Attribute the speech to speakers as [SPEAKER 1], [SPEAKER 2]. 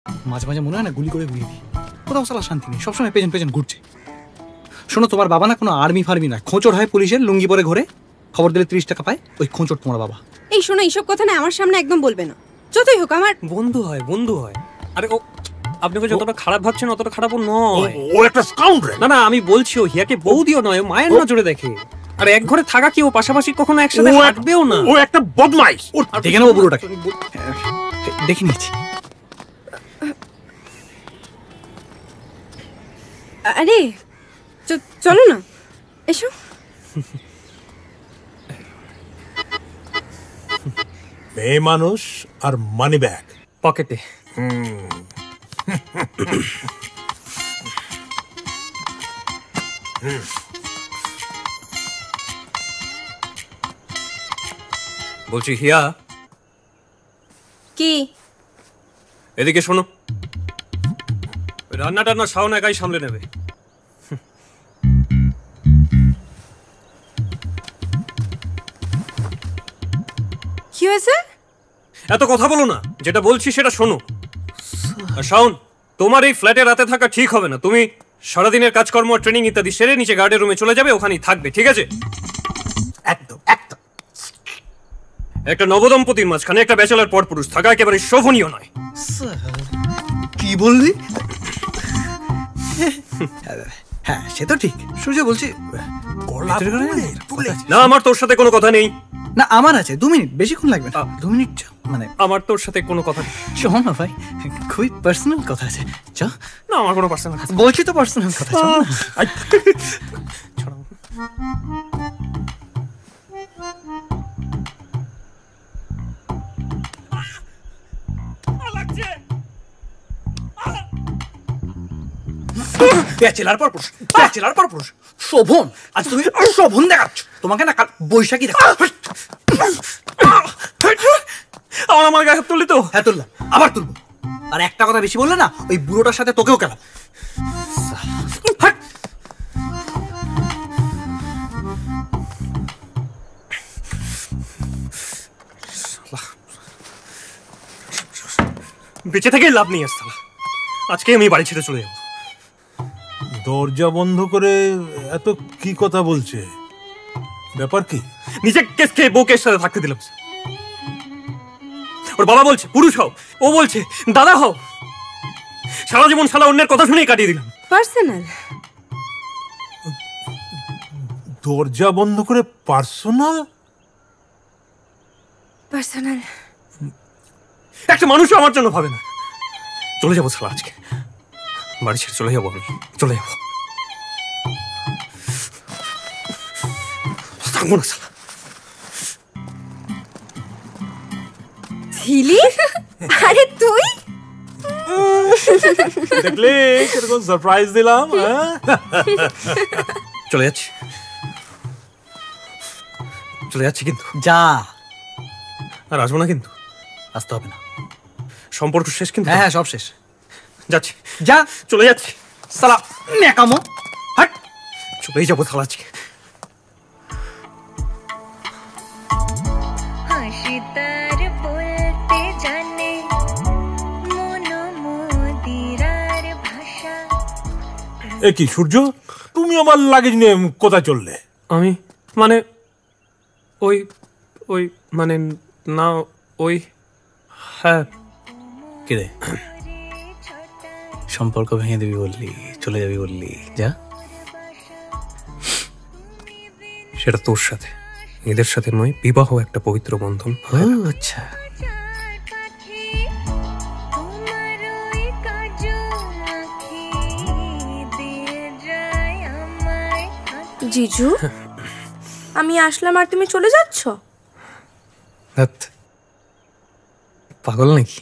[SPEAKER 1] মাঝে মাঝে মনে হয় না গুলি করে গুলি দিই, কোথাও সালা শান্তি নেই, সবসময় পেছন পেছন ঘুরছে। শোনো, তোমার বাবা না কোনো আর্মি ফার্মি নয়, খোঁচড় হয় পুলিশের, লুঙ্গি পরে ঘরে, খবর দিলে 30 টাকা পায়, ওই খোঁচড় তোমার বাবা।
[SPEAKER 2] এই শোনো, এইসব কথা না আমার সামনে একদম বলবে না, যতই হোক আমার
[SPEAKER 3] বন্ধু হয়, বন্ধু হয়। আরে ও আপনাকে যতটা খারাপ ভাবছেন অতটা খারাপও নয়।
[SPEAKER 4] ও একটা স্কাউন্ডার।
[SPEAKER 3] না না, আমি বলছি ও হিয়াকে বৌদিও নয়, ও মায়ের নজরে দেখে। আর এক ঘরে থাকা কি ও পাশাপাশি কখনো একসাথে থাকবেও না।
[SPEAKER 4] ও একটা বদমাইশ।
[SPEAKER 1] দেখে নেবো বুড়োটাকে, দেখে নিয়েছি।
[SPEAKER 2] আরে চলো না, এসো।
[SPEAKER 4] মেয়ে মানুষ আর মানি ব্যাগ
[SPEAKER 3] পকেটে। বলছি হিয়া,
[SPEAKER 2] কি?
[SPEAKER 3] এদিকে শোনো, রান্না টান্না শাওন একাই সামলে নেবে।
[SPEAKER 2] কি হয়েছে?
[SPEAKER 3] এত কথা বলো না, যেটা বলছি সেটা শোনো। আর শাওন, তোমার এই ফ্ল্যাটে রাতে থাকা ঠিক হবে না। তুমি সারাদিনের কাজকর্ম, ট্রেনিং ইত্যাদি সেরে নিচে গার্ডের রুমে চলে যাবে, ওখানেই থাকবে, ঠিক আছে?
[SPEAKER 4] একদম একদম।
[SPEAKER 3] একটা নবদম্পতির মাঝখানে একটা ব্যাচেলর পর পুরুষ থাকা একেবারে শোভনীয় নয়।
[SPEAKER 1] কি বললি? হ্যাঁ সে তো ঠিক, সূর্য বলছি।
[SPEAKER 3] না, আমার তোর সাথে কোনো কথা নেই।
[SPEAKER 1] না আমার আছে, 2 মিনিট, বেশিক্ষণ লাগবে না। 2 মিনিট মানে
[SPEAKER 3] আমার তোর সাথে কোনো কথা নেই।
[SPEAKER 1] শোন না ভাই, খুবই পার্সোনাল কথা আছে। চ
[SPEAKER 3] না, আমার কোনো পার্সোনাল কথা
[SPEAKER 1] বলছি তো, পার্সোনাল কথা। চল না। ব্যাচেলার পর পুরুষ, ব্যাচেলার পর পুরুষ, শোভন। আজ তুমি শোভন দেখাচ্ছ, তোমাকে না কাল বৈশাখী দেখাচ্ছ।
[SPEAKER 3] আমার গায়ে হাত তুললি তো?
[SPEAKER 1] হ্যাঁ তুললাম, আবার তুলবো। আর একটা কথা বেশি বললে না, ওই বুড়োটার সাথে তোকেও গেলাম।
[SPEAKER 3] বেঁচে থেকে লাভ নেই আসলে। আজকে আমি বাড়ি ছেড়ে চলে যাবো।
[SPEAKER 4] দরজা বন্ধ করে এত কি কথা বলছে? ব্যাপার কি?
[SPEAKER 3] নিজে কেস খেয়ে বউকের সাথে থাকতে দিলাম। ওর বাবা বলছে পুরুষ হও, ও বলছে দাদা হও। সারা জীবন শালা অন্যের কথা শুনেই কাটিয়ে দিলাম।
[SPEAKER 2] পার্সোনাল?
[SPEAKER 4] দরজা বন্ধ করে পার্সোনাল?
[SPEAKER 2] পার্সোনাল?
[SPEAKER 3] একটা মানুষও আমার জন্য ভাবে না। চলে যাবো শালা আজকে, বাড়ি ছেড়ে চলে যাবো আমি, চলে যাবো। থাকবো না শালা।
[SPEAKER 2] ছিলি? আরে তুই
[SPEAKER 4] দেখলে কিরকম সারপ্রাইজ দিলাম।
[SPEAKER 3] চলে যাচ্ছি, চলে যাচ্ছি কিন্তু।
[SPEAKER 1] যা,
[SPEAKER 3] আর আসবো না কিন্তু।
[SPEAKER 1] আসতে হবে না,
[SPEAKER 3] সম্পর্ক শেষ কিন্তু।
[SPEAKER 1] হ্যাঁ সব শেষ।
[SPEAKER 3] যাচ্ছি,
[SPEAKER 1] যা,
[SPEAKER 3] চলে যাচ্ছি।
[SPEAKER 1] সালা ন্যাকামো, হাট।
[SPEAKER 3] চলেই যাবো শালা আজকে।
[SPEAKER 4] এ কি সূর্য, তুমি আমার লাগেজ নিয়ে কোথায় চললে?
[SPEAKER 3] আমি মানে ওই ওই মানে না ওই হ্যাঁ।
[SPEAKER 1] কিরে, সম্পর্ক ভেঙে দিবি বললি, চলে যাবি বললি, যা।
[SPEAKER 3] সেটা তোর সাথে, এদের সাথে নয়। বিবাহ একটা পবিত্র বন্ধন।
[SPEAKER 1] আচ্ছা,
[SPEAKER 2] জিজু আমি আসলাম আর তুমি চলে যাচ্ছ?
[SPEAKER 3] পাগল নাকি?